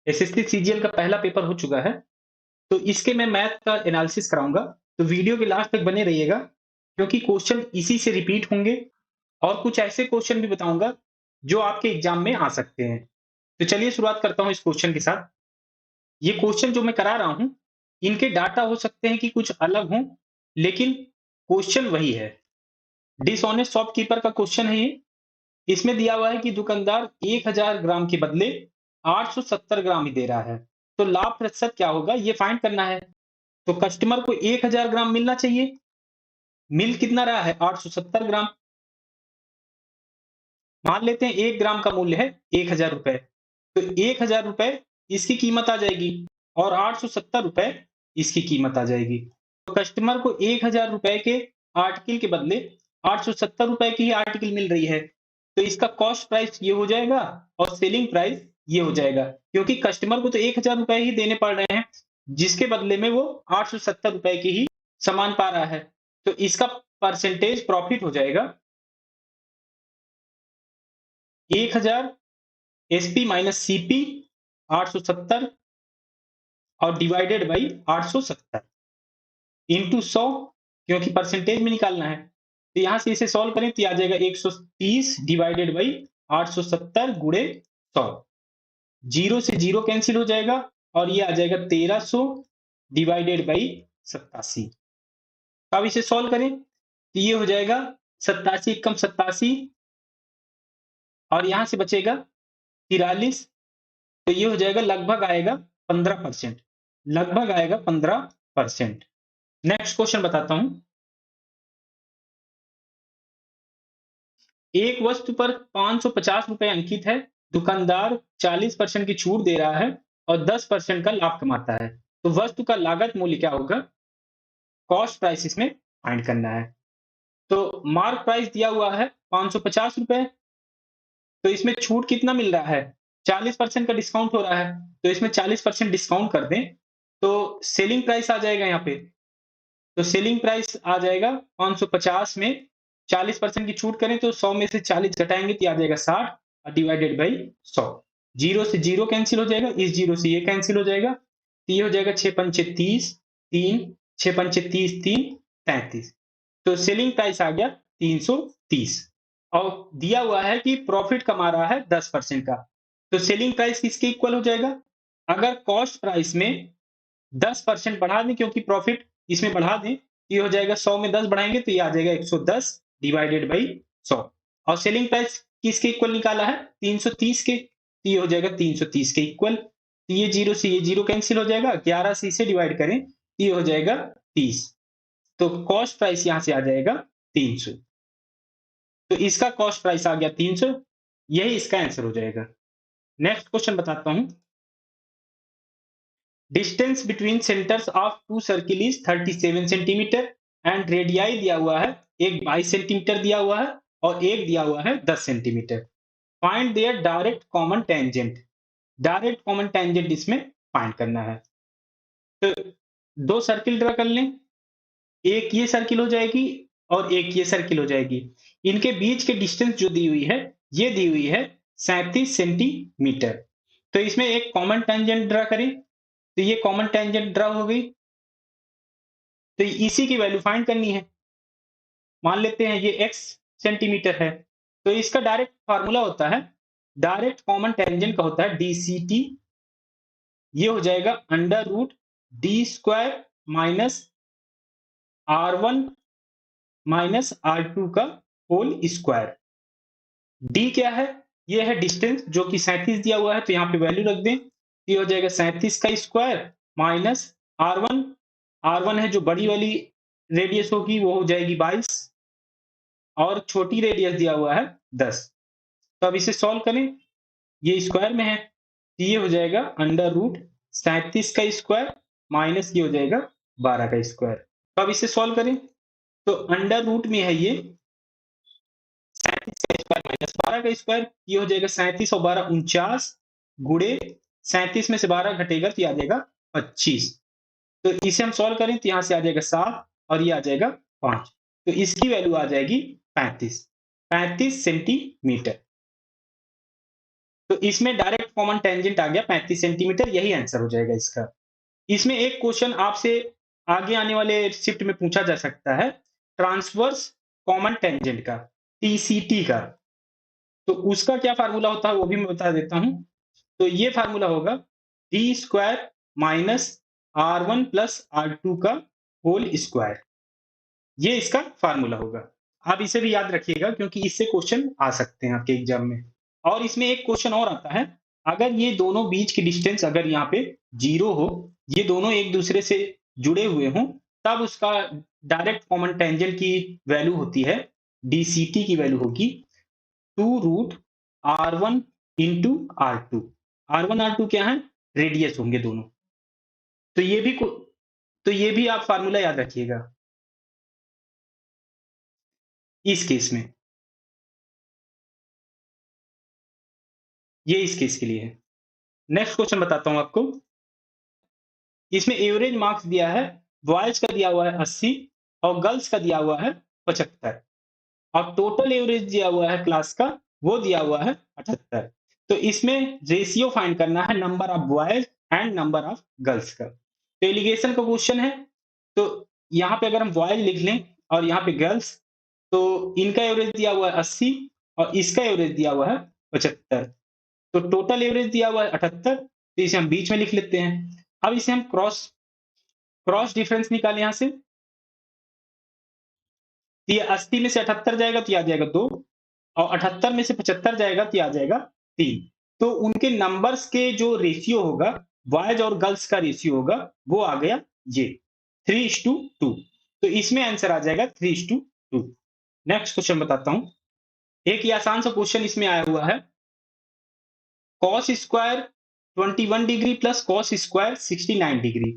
SSC CGL का पहला paper हो चुका है, तो इसके मैं मैथ का एनालिसिस कराऊंगा। तो वीडियो के लास्ट तक बने रहिएगा, क्योंकि क्वेश्चन इसी से रिपीट होंगे और कुछ ऐसे क्वेश्चन भी बताऊंगा जो आपके एग्जाम में आ सकते हैं। तो चलिए शुरुआत करता हूं इस क्वेश्चन के साथ। ये क्वेश्चन जो मैं करा रहा हूं, इनके डाटा हो सकते हैं कि कुछ अलग हों, लेकिन क्वेश्चन वही है। डिसऑनेस्ट शॉपकीपर का क्वेश्चन है ये। इसमें दिया हुआ है कि दुकानदार 1000 ग्राम के बदले 870 ग्राम ही दे रहा है, तो लाभ प्रतिशत क्या होगा ये फाइंड करना है। तो कस्टमर को 1000 ग्राम मिलना चाहिए, मिल कितना रहा है 870 ग्राम। मान लेते हैं 1 ग्राम का मूल्य है 1000 रुपए, तो 1000 रुपए इसकी कीमत आ जाएगी और 870 रुपए इसकी कीमत आ जाएगी। तो कस्टमर को 1000 रुपए के आर्टिकल के बदले 870 रुपए की ही आर्टिकल मिल रही है, तो इसका कॉस्ट प्राइस ये हो जाएगा और सेलिंग प्राइस ये हो जाएगा, क्योंकि कस्टमर को तो 1000 रुपए ही देने पड़ रहे हैं, जिसके बदले में वो 870 रुपए की ही सामान पा रहा है। तो इसका परसेंटेज प्रॉफिट हो जाएगा 1000 एसपी माइनस सीपी 870 और डिवाइडेड बाई 870 इंटू 100, क्योंकि परसेंटेज में निकालना है। तो यहां से इसे सॉल्व करें तो आ जाएगा 130 डिवाइडेड बाई 870 गुणे 100। जीरो से जीरो कैंसिल हो जाएगा और ये आ जाएगा 1300 डिवाइडेड बाई 87। अब इसे सॉल्व करें तो ये हो जाएगा 87 कम 87 और यहां से बचेगा 43, तो ये हो जाएगा लगभग आएगा 15%, लगभग आएगा 15%। नेक्स्ट क्वेश्चन बताता हूं। एक वस्तु पर 550 रुपए अंकित है, दुकानदार 40% की छूट दे रहा है और 10% का लाभ कमाता है, तो वस्तु का लागत मूल्य क्या होगा, कॉस्ट प्राइस इसमें फाइंड करना है। तो मार्क प्राइस दिया हुआ है 550 रुपए, तो इसमें छूट कितना मिल रहा है, 40% का डिस्काउंट हो रहा है, तो इसमें 40% डिस्काउंट कर दें तो सेलिंग प्राइस आ जाएगा यहाँ पे। तो सेलिंग प्राइस आ जाएगा 550 में 40% की छूट करें तो 100 में से 40 घटाएंगे तो आ जाएगा 60 डिवाइडेड बाई 100। जीरो से जीरो कैंसिल हो जाएगा, इस जीरो से ये कैंसिल हो जाएगा, तो ये हो जाएगा 6 पंचे 30, 3 6 पंचे 30, 3 33। तो सेलिंग प्राइस आ गया 330 और दिया हुआ है कि प्रॉफिट कमा रहा है 10% का, तो सेलिंग प्राइस किसके इक्वल हो जाएगा, अगर कॉस्ट प्राइस में 10% बढ़ा दें, क्योंकि प्रॉफिट इसमें बढ़ा दें, ये हो जाएगा 100 में 10 बढ़ाएंगे तो ये आ जाएगा 110 डिवाइडेड बाई 100। और सेलिंग प्राइस किसके इक्वल निकाला है 330 के, तो ये हो जाएगा 330 के इक्वल। तो ये जीरो से ये जीरो कैंसिल हो जाएगा, 11 से इसे डिवाइड करें तो ये हो जाएगा 30, तो कॉस्ट प्राइस यहां से आ जाएगा 300। तो इसका कॉस्ट प्राइस आ गया 300, यही इसका आंसर हो जाएगा। नेक्स्ट क्वेश्चन बताता हूं। Distance between centres of two circle is 37 centimetre and radii दिया हुआ है, एक 22 सेंटीमीटर दिया हुआ है और एक दिया हुआ है 10 centimetre. Find their direct common tangent, direct common tangent इसमें फाइंड करना है। तो दो सर्किल ड्रा कर लें, एक ये सर्किल हो जाएगी और एक ये सर्किल हो जाएगी। इनके बीच के डिस्टेंस जो दी हुई है ये दी हुई है 37 सेंटीमीटर। तो इसमें एक कॉमन टेंजेंट ड्रा करें, तो ये कॉमन टेंजेंट ड्रा हो गई, तो इसी की वैल्यू फाइंड करनी है। मान लेते हैं ये x सेंटीमीटर है, तो इसका डायरेक्ट फार्मूला होता है, डायरेक्ट कॉमन टेंजेंट का होता है dct, ये हो जाएगा under root D square minus r1 minus r2 का होल स्क्वायर। d क्या है, ये है डिस्टेंस जो कि 37 दिया हुआ है, तो यहाँ पे वैल्यू रख दें, ये हो जाएगा 37 का स्क्वायर माइनस r1, r1 है जो बड़ी वाली रेडियस होगी वो हो जाएगी 22 और छोटी रेडियस दिया हुआ है 10। तो अब इसे सॉल्व करें, ये स्क्वायर में है तो ये हो जाएगा अंडर रूट 37 का स्क्वायर माइनस ये हो जाएगा 12 का स्क्वायर। तो अब इसे सॉल्व करें तो अंडर रूट में है ये 37 का स्क्वायर माइनस 12 का स्क्वायर, ये हो जाएगा 37 और 12 49 गुणे 37 में से 12 घटेगा तो ये आ जाएगा 25। तो इसे हम सॉल्व करें तो यहां से आ जाएगा 7 और ये आ जाएगा 5, तो इसकी वैल्यू आ जाएगी 35 सेंटीमीटर। तो इसमें डायरेक्ट कॉमन टेंजेंट आ गया 35 सेंटीमीटर, यही आंसर हो जाएगा इसका। इसमें एक क्वेश्चन आपसे आगे आने वाले शिफ्ट में पूछा जा सकता है, ट्रांसवर्स कॉमन टेंजेंट का, टीसीटी का। तो उसका क्या फार्मूला होता है वो भी मैं बता देता हूं। तो ये फार्मूला होगा D square minus R1 plus R2 का होल स्क्वायर। ये इसका फार्मूला होगा। आप इसे भी याद रखिएगा क्योंकि इससे क्वेश्चन आ सकते हैं आपके एग्जाम में। और इसमें एक क्वेश्चन और आता है, अगर ये दोनों बीच की डिस्टेंस अगर यहाँ पे 0 हो, ये दोनों एक दूसरे से जुड़े हुए हों, तब उसका डायरेक्ट कॉमन टेंजेंट की वैल्यू होती है, डीसीटी की वैल्यू होगी 2 root R1 into R2। R1 R2 क्या है? रेडियस होंगे दोनों। तो ये भी तो ये भी आप फार्मूला याद रखिएगा इस केस में। ये इस केस के लिए है। नेक्स्ट क्वेश्चन बताता हूं आपको। इसमें एवरेज मार्क्स दिया है, बॉयज का दिया हुआ है 80 और गर्ल्स का दिया हुआ है 75, और टोटल एवरेज दिया हुआ है क्लास का, वो दिया हुआ है 78। तो इसमें रेशियो फाइंड करना है number of boys and number of girls का। तो एलिगेशन का क्वेश्चन है। तो यहाँ पे अगर हम बॉयज लिख लें और यहाँ पे गर्ल्स, तो इनका एवरेज दिया हुआ है 80 और इसका एवरेज दिया हुआ है 75। तो टोटल एवरेज दिया हुआ है 78, तो इसे हम बीच में लिख लेते हैं। अब इसे हम क्रॉस क्रॉस डिफरेंस निकालें यहाँ से। तो ये 80 में से 78 जाएगा तो ये आ जाएगा 2, और 78 में से 75 जाएगा तो ये आ जाएगा 3। तो उनके नंबर्स के जो रेशियो होगा, बॉयज और गर्ल्स का रेशियो होगा, वो आ गया ये 3:2। तो इसमें आंसर आ जाएगा 3:2। नेक्स्ट क्वेश्चन बताता हूं। एक ही आसान सा क्वेश्चन इसमें आया हुआ है, cos square 21 degree plus cos square 69 degree.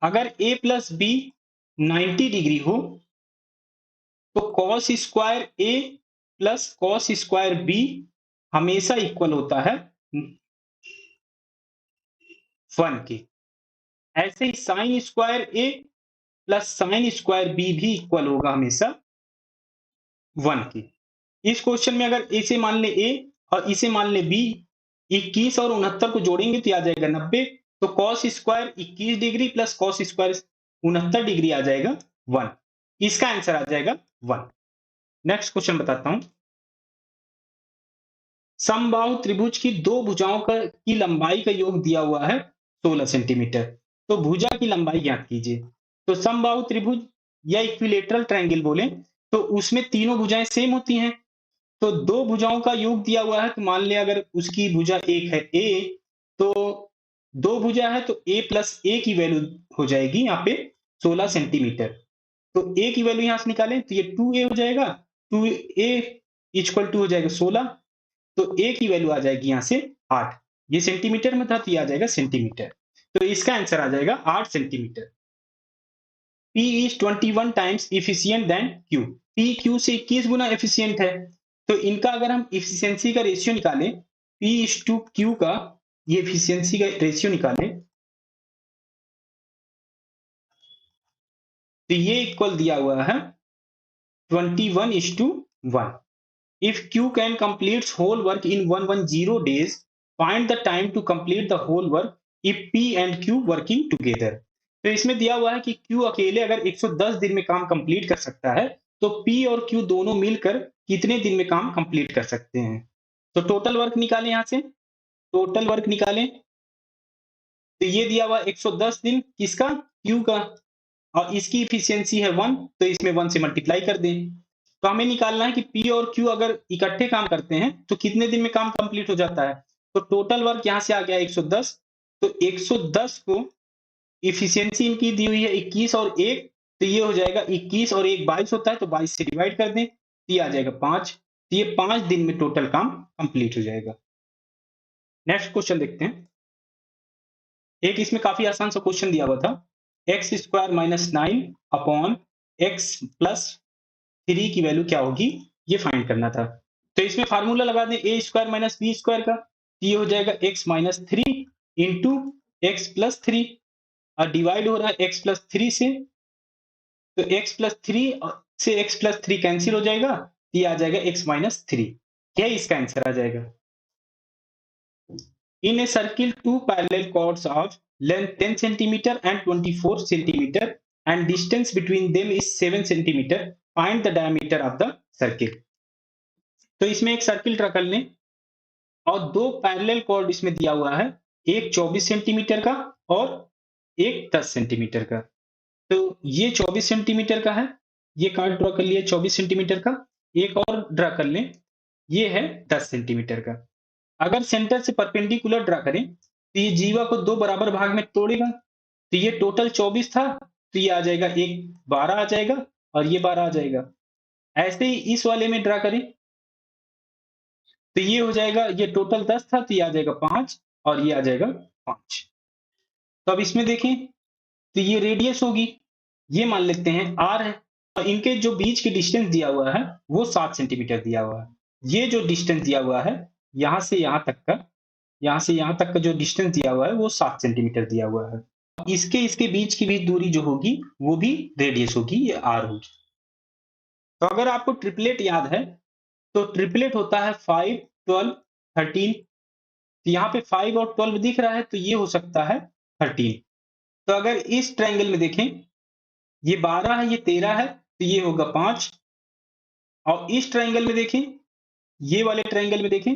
अगर a प्लस बी 90 डिग्री हो, तो कॉस स्क्वायर ए प्लस कॉस स्क्वायर बी हमेशा इक्वल होता है 1 के। ऐसे ही साइन स्क्वायर ए प्लस साइन स्क्वायर बी भी इक्वल होगा हमेशा 1 के। इस क्वेश्चन में अगर इसे मान ले ए और इसे मान ले बी, 21 और 69 को जोड़ेंगे तो आ जाएगा 90। तो cos square 21 degree plus cos square 69 degree आ जाएगा 1। इसका आंसर आ जाएगा 1। नेक्स्ट क्वेश्चन बताता हूं। समबाहु त्रिभुज की दो भुजाओं की लंबाई का योग दिया हुआ है 16 सेंटीमीटर। तो भुजा की लंबाई ज्ञात कीजिए। तो समबाहु त्रिभुज या इक्विलेटरल ट्रायंगल बोले तो उसमें तीनों भुजाएं सेम होती हैं। तो दो भुजाओं का योग दिया हुआ है, तो मान लिया अगर उसकी भुजा एक है ए, तो दो भुजा है तो a प्लस ए की वैल्यू हो जाएगी यहाँ पे 16 सेंटीमीटर। तो a की वैल्यू यहां से निकालें तो ये 2a हो जाएगा, 2a इक्वल टू हो जाएगा 16। तो a की वैल्यू आ जाएगी यहां से 8। ये सेंटीमीटर में था तो ये आ जाएगा सेंटीमीटर। तो इसका आंसर आ जाएगा 8 centimetre. P is 21 times efficient than Q। P Q से 21 गुना एफिशिएंट है। तो इनका अगर हम इफिशियंसी का रेशियो निकालें, P is to Q का ये एफिशिएंसी का रेशियो निकालें, तो ये इक्वल दिया हुआ है 21:1। If Q can complete whole work in 110 days, find the time to complete the whole work if P and Q working together। तो इसमें दिया हुआ है कि Q अकेले अगर 110 दिन में काम कंप्लीट कर सकता है, तो P और Q दोनों मिलकर कितने दिन में काम कंप्लीट कर सकते हैं। तो टोटल वर्क निकालें यहां से। टोटल वर्क निकालें तो ये दिया हुआ 110 दिन किसका? Q का। और इसकी इफिशियंसी है 1, तो इसमें 1 से मल्टीप्लाई कर दें। तो हमें निकालना है कि P और Q अगर इकट्ठे काम करते हैं तो कितने दिन में काम कंप्लीट हो जाता है। तो टोटल वर्क यहां से आ गया 110। तो 110 को इफिशियंसी इनकी दी हुई है 21 और 1, तो ये हो जाएगा 21 और 1 22 होता है, तो 22 से डिवाइड कर दें तो ये आ जाएगा 5। तो ये 5 दिन में टोटल काम कंप्लीट हो जाएगा। नेक्स्ट क्वेश्चन देखते हैं। एक इसमें काफी आसान सा क्वेश्चन दिया हुआ था, x square minus 9 upon x plus 3 की वैल्यू क्या होगी, ये फाइंड करना था। तो इसमें फार्मूला लगा दें ए स्क्वायर माइनस बी स्क्वायर का, तो ये हो जाएगा x minus 3 into x plus 3, और डिवाइड हो रहा है एक्स प्लस 3 से। तो एक्स प्लस 3 से एक्स प्लस 3 कैंसिल हो जाएगा, तो ये आ जाएगा एक्स माइनस 3। यही इसका आंसर आ जाएगा। In a circle, two parallel chords of length 10 centimeter and 24 centimeter and distance between them is 7 centimeter. Find the diameter of the circle. तो इसमें एक सर्किल ड्रा कर लें और दो पैरेलल कॉर्ड इसमें दिया हुआ है, एक 24 सेंटीमीटर का और एक 10 सेंटीमीटर का। तो ये 24 सेंटीमीटर का है, ये कार्ड ड्रा कर लिया 24 सेंटीमीटर का। एक और ड्रा कर लें, ये है 10 सेंटीमीटर का। अगर सेंटर से परपेंडिकुलर ड्रा करें तो ये जीवा को दो बराबर भाग में तोड़ेगा, तो ये टोटल 24 था, तो ये आ जाएगा एक 12 आ जाएगा और ये 12 आ जाएगा। ऐसे ही इस वाले में ड्रा करें तो ये हो जाएगा, ये टोटल 10 था तो ये आ जाएगा 5 और ये आ जाएगा 5। तो अब इसमें देखें तो ये रेडियस होगी, ये मान लेते हैं r है और इनके जो बीच की डिस्टेंस दिया हुआ है वो 7 सेंटीमीटर दिया हुआ है। ये जो डिस्टेंस दिया हुआ है यहाँ से यहाँ तक का, यहाँ से यहाँ तक का जो डिस्टेंस दिया हुआ है वो 7 सेंटीमीटर दिया हुआ है। इसके बीच की भी दूरी जो होगी वो भी रेडियस होगी, ये r होगी। तो अगर आपको ट्रिपलेट याद है तो ट्रिपलेट होता है 5, 12, 13। तो यहाँ पे 5 और 12 दिख रहा है तो ये हो सकता है 13। तो अगर इस ट्रायंगल में देखें, ये 12 है, ये 13 है, तो ये होगा 5। और इस ट्रायंगल में देखें, ये वाले ट्रायंगल में देखें,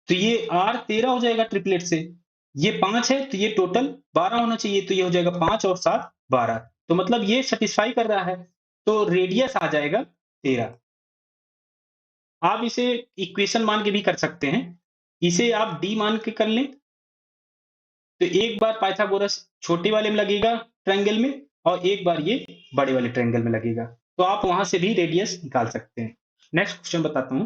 तो ये R 13 हो जाएगा ट्रिपलेट से। ये 5 है तो ये टोटल 12 होना चाहिए, तो ये हो जाएगा 5 और 7 12। तो मतलब ये सेटिस्फाई कर रहा है, तो रेडियस आ जाएगा 13। आप इसे इक्वेशन मान के भी कर सकते हैं, इसे आप d मान के कर लें तो एक बार पाइथागोरस छोटे वाले में लगेगा ट्रायंगल में और एक बार ये बड़े वाले ट्रायंगल में लगेगा, तो आप वहां से भी रेडियस निकाल सकते हैं। नेक्स्ट क्वेश्चन बताता हूं।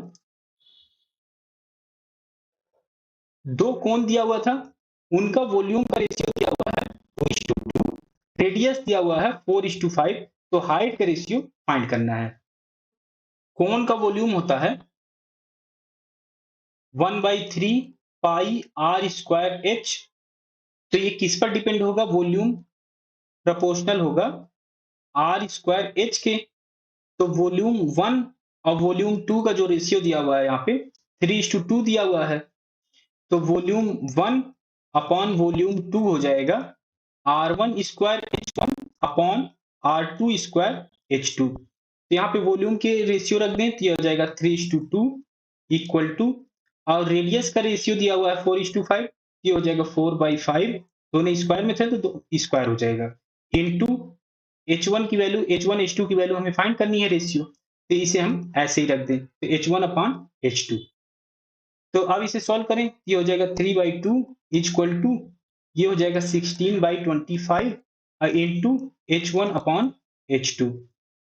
दो कोण दिया हुआ था, उनका वॉल्यूम का रेशियो दिया हुआ है 4:2, रेडियस दिया हुआ है 4:5, तो हाइट का रेशियो फाइंड करना है। कोण का वॉल्यूम होता है 1/3 पाई r स्क्वायर h। तो ये किस पर डिपेंड होगा, वॉल्यूम प्रोपोर्शनल होगा r स्क्वायर h के। तो वॉल्यूम 1 और वॉल्यूम 2 का जो रेशियो दिया हुआ है यहाँ पे 3:2 दिया हुआ है, तो वॉल्यूम 1 अपॉन वॉल्यूम 2 हो जाएगा r1 square h1 upon r2 square h2। तो यहाँ पे वॉल्यूम के रेशियो रख दें तो ये हो जाएगा 3:2 इक्वल टू, और रेडियस का रेशियो दिया हुआ है 4:5, ये हो जाएगा 4/5, दोनों स्क्वायर में थे तो स्क्वायर हो जाएगा, इनटू h1 की वैल्यू, h1 h2 की वैल्यू हमें फाइंड करनी है रेशियो, तो इसे हम ऐसे ही रख दें, तो h1 अपॉन h2। तो अब इसे सॉल्व करें, ये हो जाएगा 3/2 इक्वल टू, ये हो जाएगा 16/25 इनटू h1 अपॉन h2।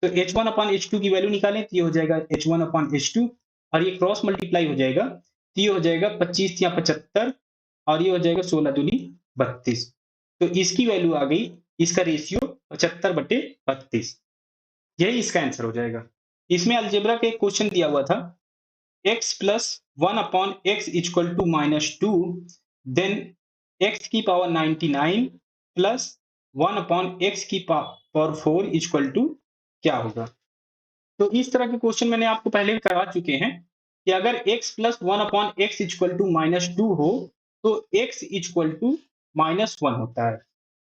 तो h1 अपॉन h2 की वैल्यू निकालें तो ये हो जाएगा h1 अपॉन h2 और ये क्रॉस मल्टीप्लाई हो जाएगा, तो ये हो जाएगा 25 या 75 और ये हो जाएगा 16 दूनी 32। तो इसकी वैल्यू आ गई, इसका रेशियो 75/32। यही इसका आंसर हो जाएगा। इसमें अलजेब्रा के क्वेश्चन दिया हुआ था x plus 1 upon x equal to -2, then x की पावर 99 प्लस 1 अपॉन x की पावर 4 इक्वल टू क्या होगा। तो इस तरह के क्वेश्चन मैंने आपको पहले भी करवा चुके हैं कि अगर x plus 1 upon x equal to -2 हो तो x इक्वल टू -1 होता है।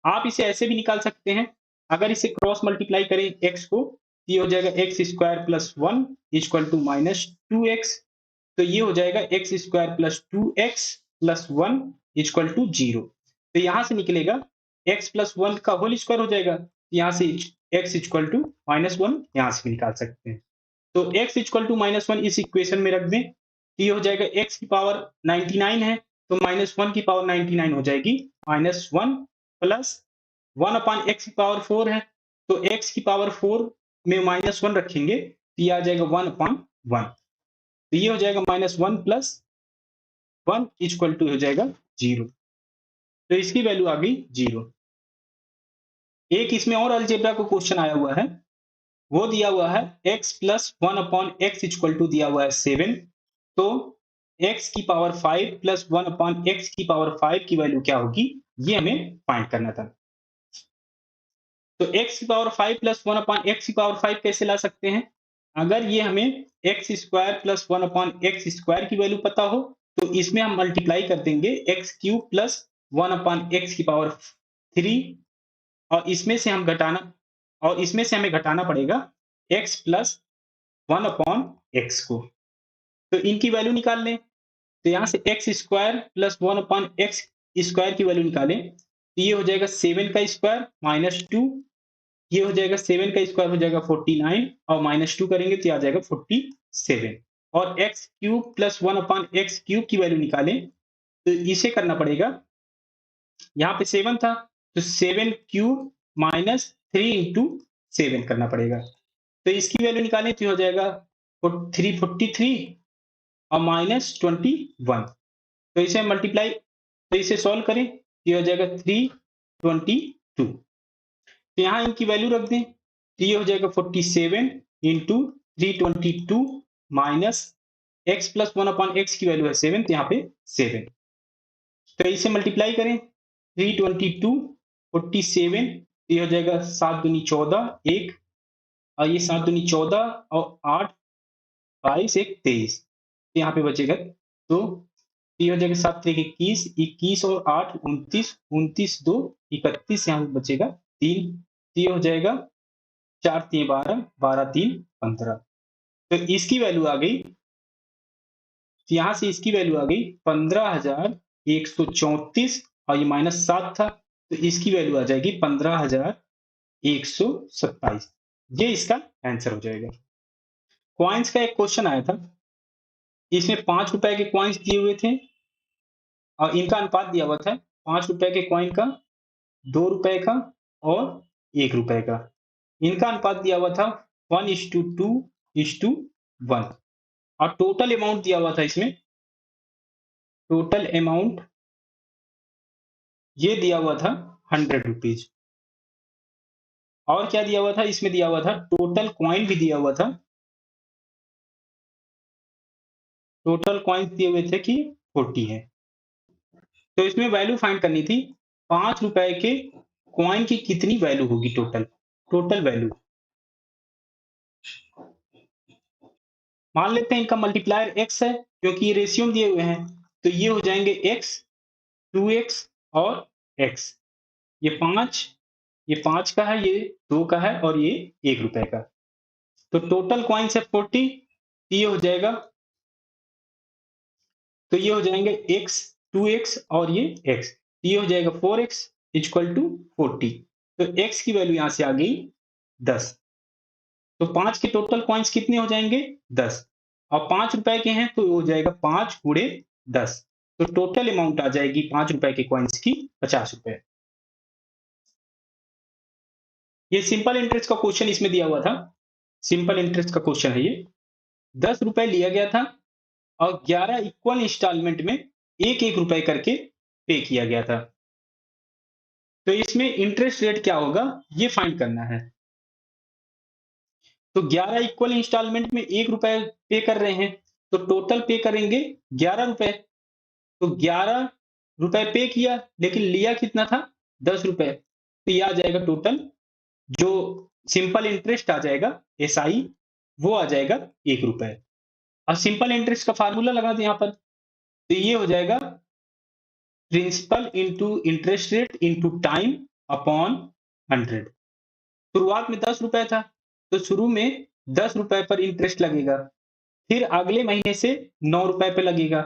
आप इसे ऐसे भी निकाल सकते हैं, अगर इसे क्रॉस मल्टीप्लाई करें x को, ये हो जाएगा x square plus 1 equal to -2x, तो ये हो जाएगा x square plus 2x plus 1 equal to 0। तो यहां से निकलेगा x प्लस 1 का होल स्क्वायर हो जाएगा, यहां से x इक्वल टू -1 यहां से भी निकाल सकते हैं। तो x इक्वल टू -1 इस इक्वेशन में रख दें, तो ये हो जाएगा x की पावर 99 है तो -1 की पावर 99 हो जाएगी -1 प्लस 1 अपॉन x की पावर 4 है, तो x की पावर 4 में -1 रखेंगे तो ये आ जाएगा 1 अपॉन 1, तो ये हो जाएगा -1 प्लस 1 इक्वल टू हो जाएगा 0। तो इसकी वैल्यू आ गई 0। एक इसमें और अलजेब्रा को क्वेश्चन आया हुआ है, वो दिया हुआ है x plus 1 upon x equal to दिया हुआ है 7, तो x की पावर 5 प्लस 1 अपॉन x की पावर 5 की वैल्यू क्या होगी, ये हमें फाइंड करना था। तो x की पावर 5 प्लस 1 अपॉन x की पावर 5 कैसे ला सकते हैं, अगर ये हमें एक्स स्क्वायर प्लस 1/x² की वैल्यू पता हो तो इसमें हम मल्टीप्लाई कर देंगे x³ प्लस 1/x⁻³ और इसमें से हमें घटाना पड़ेगा x प्लस 1/x को। तो इनकी वैल्यू निकाल लें। तो यहाँ से एक्स स्क्वायर प्लस 1/x² की वैल्यू निकालें तो ये हो जाएगा 7 का स्क्वायर माइनस 2, ये हो जाएगा 7 का स्क्वायर हो जाएगा 49 और माइनस 2 करेंगे तो आ जाएगा 47। और x³ प्लस 1/x³ की वैल्यू निकालें तो इसे करना पड़ेगा, यहाँ पे 7 था तो 7³ माइनस 3 इंटू 7 करना पड़ेगा। तो इसकी वैल्यू निकालें तो हो जाएगा 343 और माइनस 21। तो इसे मल्टीप्लाई तो इसे सॉल्व करें ये हो जाएगा 322। तो यहाँ इनकी वैल्यू रख दें तो ये हो जाएगा 47 into 322 minus x plus 1/x की वैल्यू है 7 तो यहाँ पे 7। तो इसे मल्टीप्लाई करें 322 47 ये हो जाएगा 7 दूनी 14 1 और ये 7 दूनी 14 और 8 22 1 23 यहाँ पे बचेगा तो ये हो जाएगा 7 3 21 21 और 8 29 29 2 31 यहाँ पे बचेगा 3। ये हो जाएगा 4 3 12 12 3 15। तो इसकी वैल्यू आ गई, यहाँ से इसकी वैल्यू आ गई 15,134 और ये माइनस 7 था तो इसकी वैल्यू आ जाएगी 15,127। ये इसका आंसर हो जाएगा। कॉइन्स का एक क्वेश्चन आया था, इसमें 5 रुपए के कॉइन्स दिए हुए थे और इनका अनुपात दिया हुआ था 5 रुपए के कॉइन का, 2 रुपए का और 1 रुपए का। इनका अनुपात दिया हुआ था 1:2:1 और टोटल अमाउंट दिया हुआ था इसमें, टोटल अमाउंट ये दिया हुआ था 100 रुपीज। और क्या दिया हुआ था इसमें, दिया हुआ था टोटल कॉइन भी दिया हुआ था, टोटल कॉइन दिए हुए थे कि 40 है। तो इसमें वैल्यू फाइंड करनी थी 5 रुपए के कॉइन की कितनी वैल्यू होगी, टोटल वैल्यू। मान लेते हैं इनका मल्टीप्लायर x है क्योंकि ये रेशियो दिए हुए हैं तो ये हो जाएंगे x 2x और x। ये 5 का है, ये 2 का है और ये 1 रुपए का। तो टोटल कॉइन्स है 40, ये हो जाएगा तो ये हो जाएंगे x 2x और ये x, ये हो जाएगा 4x इक्वल टू 40। तो x की वैल्यू यहां से आ गई 10। तो 5 के टोटल कॉइन्स कितने हो जाएंगे 10 और 5 रुपए के हैं तो हो जाएगा 5 गुणे 10। तो टोटल अमाउंट आ जाएगी 5 रुपए के कॉइन्स की 50 रुपए। ये सिंपल इंटरेस्ट का क्वेश्चन इसमें दिया हुआ था, सिंपल इंटरेस्ट का क्वेश्चन है ये। 10 रुपए लिया गया था और 11 इक्वल इंस्टॉलमेंट में 1-1 रुपए करके पे किया गया था। तो इसमें इंटरेस्ट रेट क्या होगा ये फाइंड करना है। तो 11 इक्वल इंस्टॉलमेंट में 1 रुपए पे कर रहे हैं तो टोटल पे करेंगे 11 रुपए। तो 11 रुपए पे किया लेकिन लिया कितना था 10 रुपए, तो ये आ जाएगा टोटल जो सिंपल इंटरेस्ट आ जाएगा SI वो आ जाएगा 1 रुपए। और सिंपल इंटरेस्ट का फार्मूला लगा दें यहाँ पर तो ये हो जाएगा principal into interest rate into time upon 100। शुरुआत में 10 रुपए था तो शुरू में 10 रुपए पर इंटरेस्ट लगेगा, फिर अगले महीने से 9 रुपए पे लगेगा,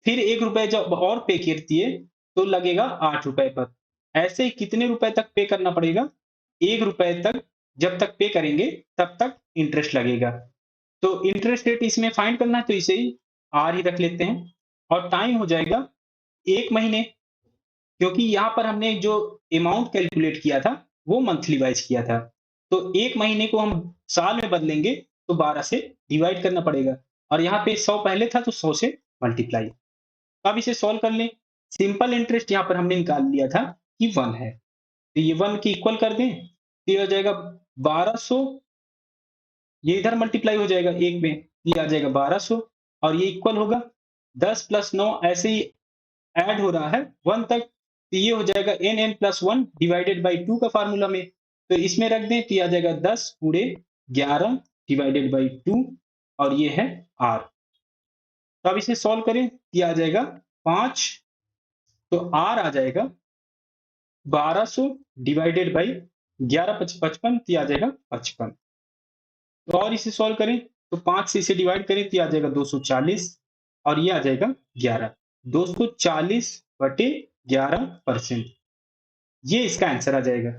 फिर 1 रुपए जब और पे करती है तो लगेगा 8 रुपए पर। ऐसे ही कितने रुपए तक पे करना पड़ेगा, 1 रुपए तक जब तक पे करेंगे तब तक इंटरेस्ट लगेगा। तो इंटरेस्ट रेट इसमें फाइंड करना है तो इसे ही आर ही रख लेते हैं और टाइम हो जाएगा 1 महीने, क्योंकि यहाँ पर हमने जो अमाउंट कैलकुलेट किया था वो मंथली वाइज किया था। तो 1 महीने को हम साल में बदलेंगे तो 12 से डिवाइड करना पड़ेगा और यहाँ पे 100 पहले था तो 100 से मल्टीप्लाई। अब इसे सॉल्व कर लें। सिंपल इंटरेस्ट यहाँ पर हमने निकाल लिया था कि 1 है तो ये 1 की इक्वल कर दें तो ये हो जाएगा 1200, ये इधर मल्टीप्लाई हो जाएगा 1 में, ये आ जाएगा 1200 और ये इक्वल होगा 10 प्लस 9 ऐसे ही ऐड हो रहा है 1 तक तो ये हो जाएगा n प्लस 1 डिवाइडेड बाई 2 का फार्मूला में। तो इसमें रख दें तो ये आ जाएगा 10 गुणे 11 डिवाइडेड बाई 2 और ये है r। तो अब इसे सॉल्व करें, ये आ जाएगा 5, तो r आ जाएगा 1200 डिवाइडेड बाई 11 5 55, तो ये आ जाएगा 55। तो और इसे सॉल्व करें तो 5 से इसे डिवाइड करें तो ये आ जाएगा 240 और ये आ जाएगा 11। 240 बटे 11%, ये इसका आंसर आ जाएगा।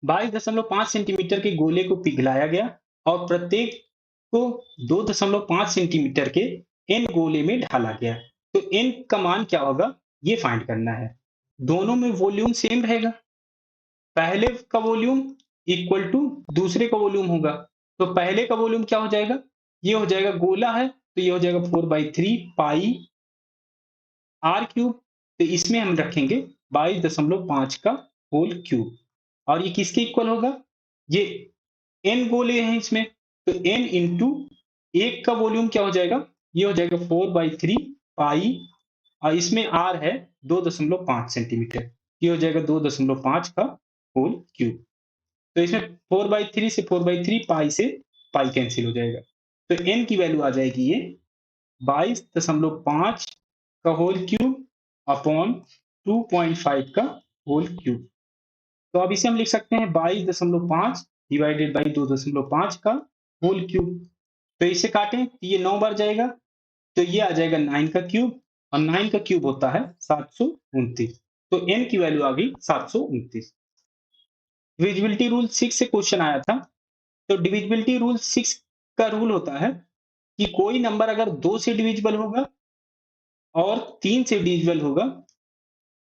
22.5 सेंटीमीटर के गोले को पिघलाया गया और प्रत्येक को 2.5 सेंटीमीटर के एन गोले में ढाला गया। तो एन का मान क्या होगा ये फाइंड करना है। दोनों में वॉल्यूम सेम रहेगा, पहले का वॉल्यूम इक्वल टू दूसरे का वॉल्यूम होगा। तो पहले का वॉल्यूम क्या हो जाएगा, ये हो जाएगा गोला है तो ये हो जाएगा 4/3 पाई आर क्यूब। तो इसमें हम रखेंगे 22.5 का होल क्यूब और ये किसके इक्वल होगा, ये एन गोले हैं इसमें, तो एन इंटू एक का वॉल्यूम क्या हो जाएगा, ये हो जाएगा 4/3 पाई और इसमें आर है 2.5 सेंटीमीटर, ये हो जाएगा 2.5 का होल क्यूब। तो इसमें 4/3 से 4/3 पाई से पाई कैंसिल हो जाएगा, तो एन की वैल्यू आ जाएगी ये 22.5 का होल क्यूब अपॉन 2.5 का होल क्यूब। तो अब इसे हम लिख सकते हैं 22.5 डिवाइडेड बाई 2.5 का होल क्यूब। तो इसे काटें तो ये 9 बार जाएगा, तो ये आ जाएगा 9 का क्यूब और 9 का क्यूब होता है 729। तो n की वैल्यू आ गई 729। डिविजिबिलिटी रूल 6 से क्वेश्चन आया था। तो डिविजिबिलिटी रूल 6 का रूल होता है कि कोई नंबर अगर 2 से डिविजिबल होगा और 3 से डिविजिबल होगा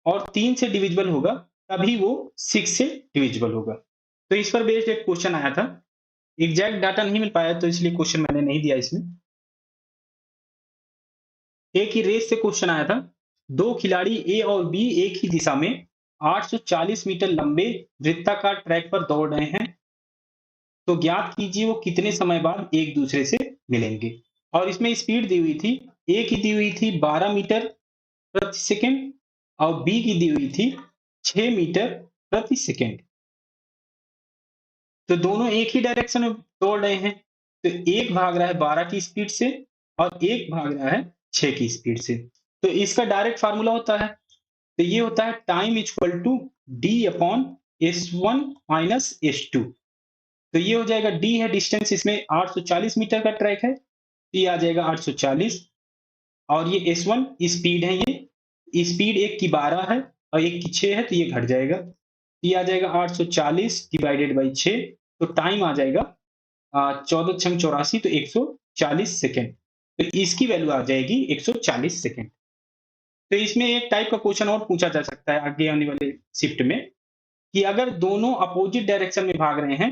और 3 से डिविजिबल होगा तभी वो 6 से डिविजिबल होगा। तो इस पर बेस्ड एक क्वेश्चन आया था, एग्जैक्ट डाटा नहीं मिल पाया तो इसलिए क्वेश्चन मैंने नहीं दिया इसमें। एक ही रेस से क्वेश्चन आया था, दो खिलाड़ी ए और बी एक ही दिशा में 840 मीटर लंबे वृत्ताकार ट्रैक पर दौड़ रहे हैं, तो ज्ञात कीजिए वो कितने समय बाद एक दूसरे से मिलेंगे। और इसमें स्पीड दी हुई थी, ए की दी हुई थी 12 मीटर प्रति सेकंड और बी की दी हुई थी 6 मीटर प्रति सेकंड। तो दोनों एक ही डायरेक्शन में दौड़ रहे हैं, तो एक भाग रहा है 12 की स्पीड से और एक भाग रहा है 6 की स्पीड से। तो इसका डायरेक्ट फार्मूला होता है, तो ये होता है time equal to D upon S1 minus S2। तो ये हो जाएगा डी है डिस्टेंस, इसमें 840 मीटर का ट्रैक है, तो ये आ जाएगा 840 और ये S1 स्पीड है, ये स्पीड एक की 12 है और एक की 6 है तो ये घट जाएगा, ये आ जाएगा 840 डिवाइडेड बाई 6, तो टाइम आ जाएगा 14×84 तो 140 सेकेंड। तो इसकी वैल्यू आ जाएगी 140 सेकेंड। तो इसमें एक टाइप का क्वेश्चन और पूछा जा सकता है आगे आने वाले शिफ्ट में कि अगर दोनों अपोजिट डायरेक्शन में भाग रहे हैं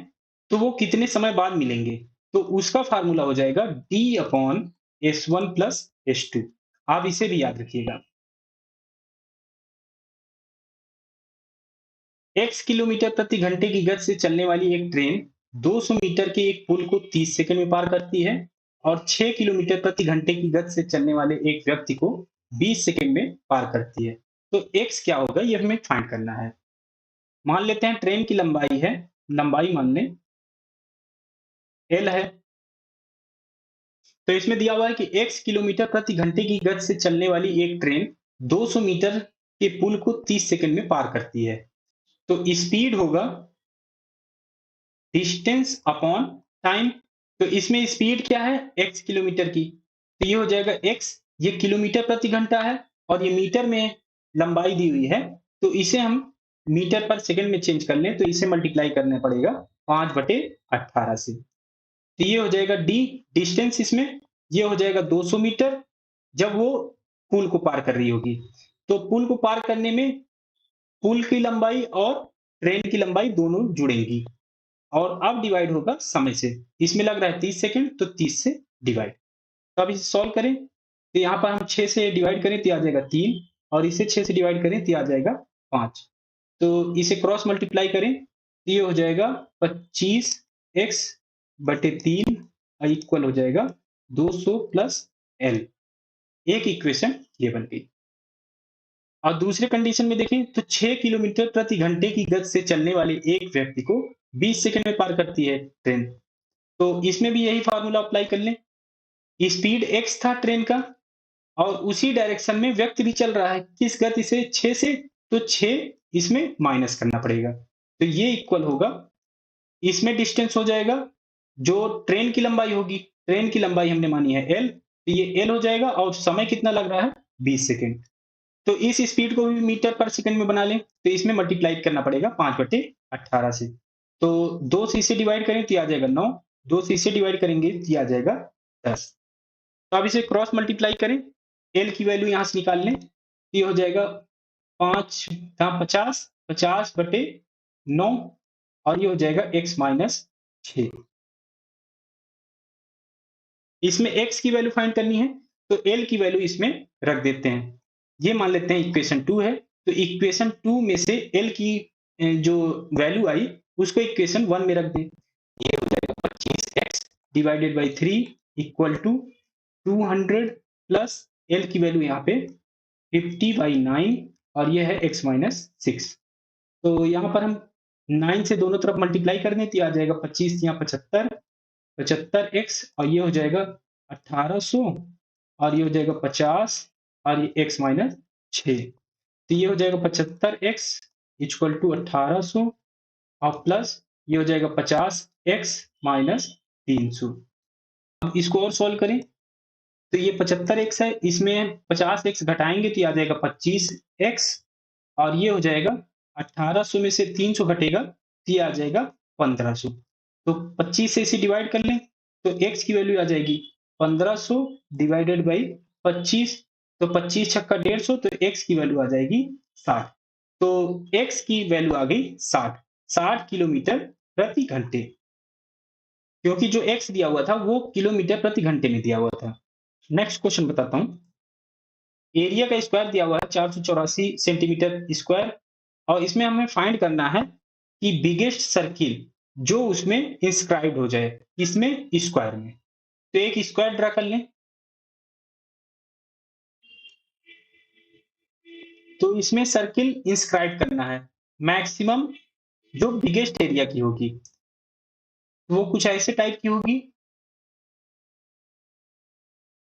तो वो कितने समय बाद मिलेंगे। तो उसका फार्मूला हो जाएगा d upon S1 plus S2। आप इसे भी याद रखिएगा। x किलोमीटर प्रति घंटे की गति से चलने वाली एक ट्रेन 200 मीटर के एक पुल को 30 सेकंड में पार करती है और 6 किलोमीटर प्रति घंटे की गति से चलने वाले एक व्यक्ति को 20 सेकंड में पार करती है। तो x क्या होगा ये हमें फाइंड करना है। मान लेते हैं ट्रेन की लंबाई है, लंबाई मान लें L है। तो इसमें दिया हुआ है कि x किलोमीटर प्रति घंटे की गति से चलने वाली एक ट्रेन 200 मीटर के पुल को 30 सेकंड में पार करती है। तो स्पीड होगा डिस्टेंस अपॉन टाइम। तो इसमें स्पीड क्या है x किलोमीटर की, तो ये हो जाएगा x, ये किलोमीटर प्रति घंटा है और ये मीटर में लंबाई दी हुई है, तो इसे हम मीटर पर सेकंड में चेंज कर लें तो इसे मल्टीप्लाई करना पड़ेगा 5/18 से। तो ये हो जाएगा d डिस्टेंस, इसमें ये हो जाएगा 200 मीटर जब वो पुल को पार कर रही होगी। तो पुल को पार करने में पुल की लंबाई और ट्रेन की लंबाई दोनों जुड़ेंगी और अब डिवाइड होगा समय से। इसमें लग रहा है 30 सेकंड, तो 30 से डिवाइड। तो अब इसे सॉल्व करें तो यहाँ पर हम 6 से डिवाइड करें तो आ जाएगा 3 और इसे 6 से डिवाइड करें तो आ जाएगा 5। तो इसे क्रॉस मल्टीप्लाई करें तो ये हो जाएगा 25x बटे 3 इक्वल हो जाएगा 200 प्लस L। एक इक्वेशन ये बन गई। और दूसरे कंडीशन में देखें तो 6 किलोमीटर प्रति घंटे की गति से चलने वाले एक व्यक्ति को 20 सेकंड में पार करती है ट्रेन। तो इसमें भी यही फार्मूला अप्लाई कर लें। स्पीड x था ट्रेन का और उसी डायरेक्शन में व्यक्ति भी चल रहा है। किस गति से? 6 से। तो 6 इसमें माइनस करना पड़ेगा। तो ये इक्वल होगा, इसमें डिस्टेंस हो जाएगा जो ट्रेन की लंबाई होगी। ट्रेन की लंबाई हमने मानी है l, तो ये l हो जाएगा और समय कितना लग रहा है? 20 सेकंड। तो इस स्पीड को भी मीटर पर सेकंड में बना लें, तो इसमें मल्टीप्लाई करना पड़ेगा 5/18 से। तो 2 से इसे डिवाइड करें तो ये आ जाएगा 9, 2 से इसे डिवाइड करेंगे तो ये आ जाएगा 10। तो अब इसे क्रॉस मल्टीप्लाई करें, एल की वैल्यू यहाँ से निकाल लें, तो ये हो जाएगा 5 50, 50/9 और ये हो जाएगा x माइनस 6। इसमें x की वैल्यू फाइंड करनी है, तो l की वैल्यू इसमें रख देते हैं। ये मान लेते हैं इक्वेशन 2 है, तो इक्वेशन 2 में से l की जो वैल्यू आई उसको इक्वेशन 1 में रख दें। ये हो जाएगा 25x divided by 3 equal to 200 plus l की वैल्यू यहाँ पे 50/9 और ये है x माइनस 6। तो यहाँ पर हम 9 से दोनों तरफ मल्टीप्लाई कर दें तो ये आ जाएगा 25 यहाँ 75, 75x और ये हो जाएगा 1800 और ये हो जाएगा 50 और ये x माइनस 6। तो ये हो जाएगा 75x इक्वल टू 1800 और प्लस ये हो जाएगा 50x माइनस 300। अब इसको और सॉल्व करें तो ये 75x है, इसमें 50x घटाएंगे तो ये आ जाएगा 25x और ये हो जाएगा 1800 में से 300 घटेगा तो ये आ जाएगा 1500। तो 25 से इसे डिवाइड कर लें तो x की वैल्यू आ जाएगी 1500 डिवाइडेड बाई 25। तो 25 छक्का 150, तो x की वैल्यू आ जाएगी 60। तो x की वैल्यू आ गई 60 किलोमीटर प्रति घंटे, क्योंकि जो x दिया हुआ था वो किलोमीटर प्रति घंटे में दिया हुआ था। नेक्स्ट क्वेश्चन बताता हूं। एरिया का स्क्वायर दिया हुआ है 484 सेंटीमीटर स्क्वायर और इसमें हमें फाइंड करना है कि बिगेस्ट सर्किल जो उसमें इंस्क्राइब्ड हो जाए, इसमें स्क्वायर में। तो एक स्क्वायर ड्रा कर लें। तो इसमें सर्किल इंस्क्राइब करना है, मैक्सिमम जो बिगेस्ट एरिया की होगी वो कुछ ऐसे टाइप की होगी।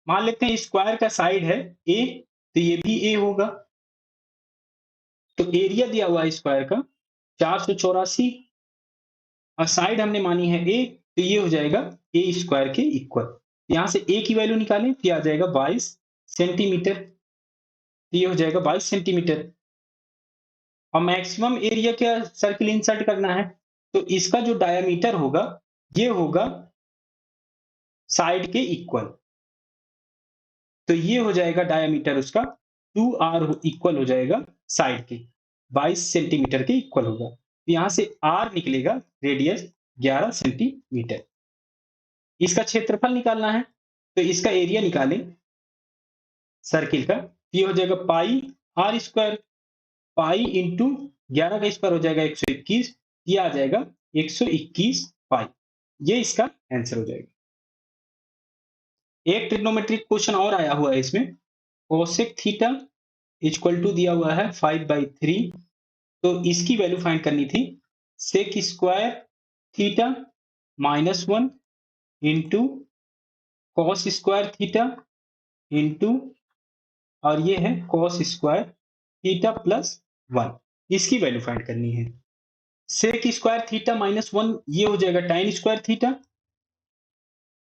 मान लेते हैं स्क्वायर का साइड है ए, तो ये भी ए होगा। तो एरिया दिया हुआ है स्क्वायर का 484 और साइड हमने मानी है ए, तो ये हो जाएगा ए स्क्वायर के इक्वल। यहां से ए की वैल्यू निकालें तो आ जाएगा 22 सेंटीमीटर। तो ये हो जाएगा 22 सेंटीमीटर और मैक्सिमम एरिया क्या सर्किल इंसर्ट करना है, तो इसका जो डायामीटर होगा ये होगा साइड के इक्वल। तो ये हो जाएगा डायामीटर उसका 2r इक्वल हो जाएगा साइड के 22 सेंटीमीटर के इक्वल होगा। तो यहां से r निकलेगा रेडियस 11 सेंटीमीटर। इसका क्षेत्रफल निकालना है तो इसका एरिया निकालें सर्किल का। ये हो जाएगा पाई आर स्क्वायर, पाई इंटू 11 का स्क्वायर हो जाएगा 121, ये आ जाएगा 121 पाई। ये इसका आंसर हो जाएगा। एक ट्रिग्नोमेट्रिक क्वेश्चन और आया हुआ है इसमें, कोसेक थीटा इक्वल टू दिया हुआ है 5/3। तो इसकी वैल्यू फाइंड करनी थी। Sec square theta -1 into cos square theta into और ये है कॉस स्क्वायर थीटा प्लस 1। इसकी वैल्यू फाइंड करनी है। सेक स्क्वायर थीटा -1 ये हो जाएगा tan square theta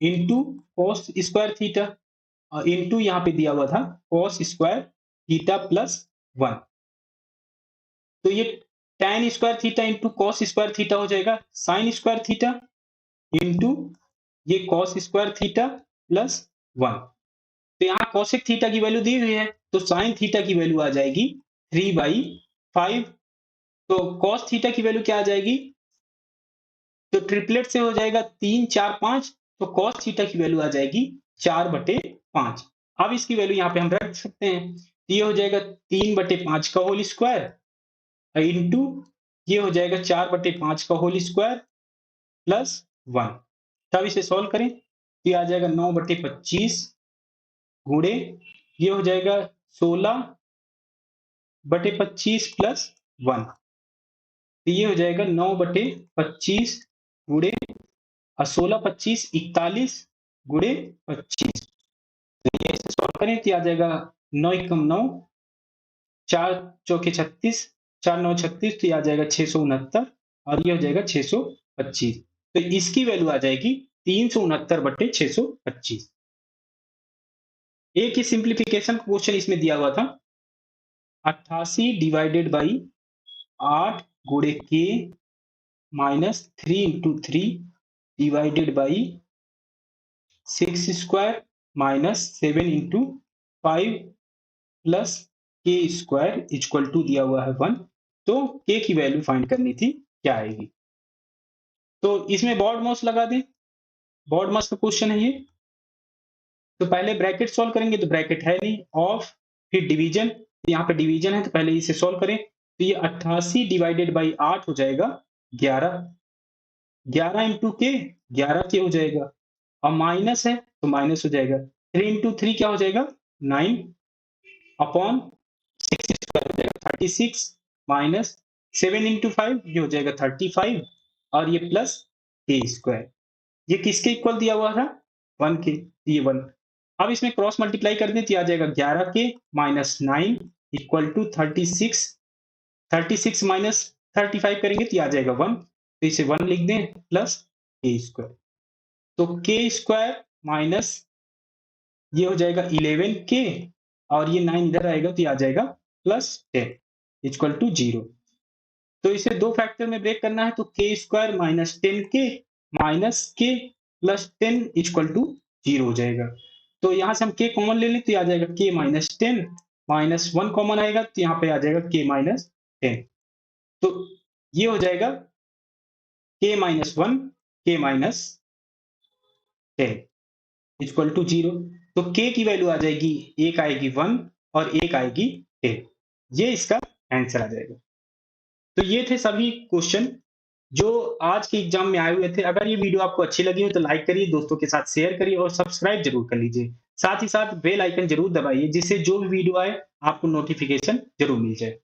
into cos square theta और इंटू यहाँ पे दिया हुआ था कॉस स्क्वायर थीटा प्लस 1। तो ये tan square theta into cos square theta हो जाएगा साइन स्क्वायर थीटा इंटू ये कॉस स्क्वायर थीटा प्लस 1। तो यहाँ कॉसेक थीटा की वैल्यू दी हुई है तो साइन थीटा की वैल्यू आ जाएगी 3/5। तो कॉस थीटा की वैल्यू क्या आ जाएगी, तो ट्रिपलेट से हो जाएगा 3 4 5, तो कॉस थीटा की वैल्यू आ जाएगी 4/5। अब इसकी वैल्यू यहाँ पे हम रख सकते हैं, तो ये हो जाएगा 3/5 का होल स्क्वायर इंटू ये हो जाएगा 4/5 का होल स्क्वायर प्लस 1। तब इसे सॉल्व करें तो ये आ जाएगा 9/25 गुणे ये हो जाएगा 16/25 प्लस 1। तो ये हो जाएगा 9/25 गुणे 16 25 41 गुणे 25। तो ये ऐसे सॉल्व करें तो आ जाएगा 9 एकम 9, 4 चौके 36, 4 9 36, तो ये आ जाएगा 669 और ये हो जाएगा 625। तो इसकी वैल्यू आ जाएगी 369/625। एक ही सिंप्लीफिकेशन क्वेश्चन इसमें दिया हुआ था, 88 डिवाइडेड बाई 8 गुणे के minus 3 into 3 divided by 6 square minus 7 into 5 plus के स्क्वायर इक्वल टू दिया हुआ है 1। तो के की वैल्यू फाइंड करनी थी, क्या आएगी। तो इसमें बॉड मॉस लगा दें, बॉड मॉस का क्वेश्चन है ये। तो पहले ब्रैकेट सॉल्व करेंगे, तो ब्रैकेट है नहीं, ऑफ फिर डिवीजन, यहाँ पे डिवीजन है तो पहले इसे सॉल्व करें। तो ये 88 डिवाइडेड बाई 8 हो जाएगा 11, 11 इंटू के 11 के हो जाएगा, और माइनस है तो माइनस हो जाएगा, 3 इंटू 3 क्या हो जाएगा 9 अपॉन 6 स्क्वायर हो जाएगा 36 माइनस 7 इंटू 5 ये हो जाएगा 35 और ये प्लस के स्क्वायर। ये किसके इक्वल दिया हुआ था 1 के, ये 1। अब इसमें क्रॉस मल्टीप्लाई कर दें तो आ जाएगा 11 के माइनस 9 इक्वल टू 36, 36 माइनस 35 करेंगे तो आ जाएगा 1, तो इसे 1 लिख दें प्लस के स्क्वायर। तो के स्क्वायर माइनस ये हो जाएगा 11 के और ये 9 इधर आएगा तो ये आ जाएगा प्लस 10 इक्वल टू 0। तो इसे दो फैक्टर में ब्रेक करना है, तो के स्क्वायर माइनस 10 के माइनस के प्लस 10 इक्वल टू 0 हो जाएगा। तो यहाँ से हम के कॉमन ले लें तो ये आ जाएगा के माइनस 10 माइनस 1 कॉमन आएगा तो यहाँ पे आ जाएगा के माइनस 10। तो ये हो जाएगा के माइनस 1 के माइनस 10 इक्वल टू 0। तो के की वैल्यू आ जाएगी, एक आएगी 1 और एक आएगी 10। ये इसका आंसर आ जाएगा। तो ये थे सभी क्वेश्चन जो आज के एग्जाम में आए हुए थे। अगर ये वीडियो आपको अच्छी लगी हो तो लाइक करिए, दोस्तों के साथ शेयर करिए और सब्सक्राइब जरूर कर लीजिए। साथ ही साथ बेल आइकन जरूर दबाइए जिससे जो भी वीडियो आए आपको नोटिफिकेशन जरूर मिल जाए।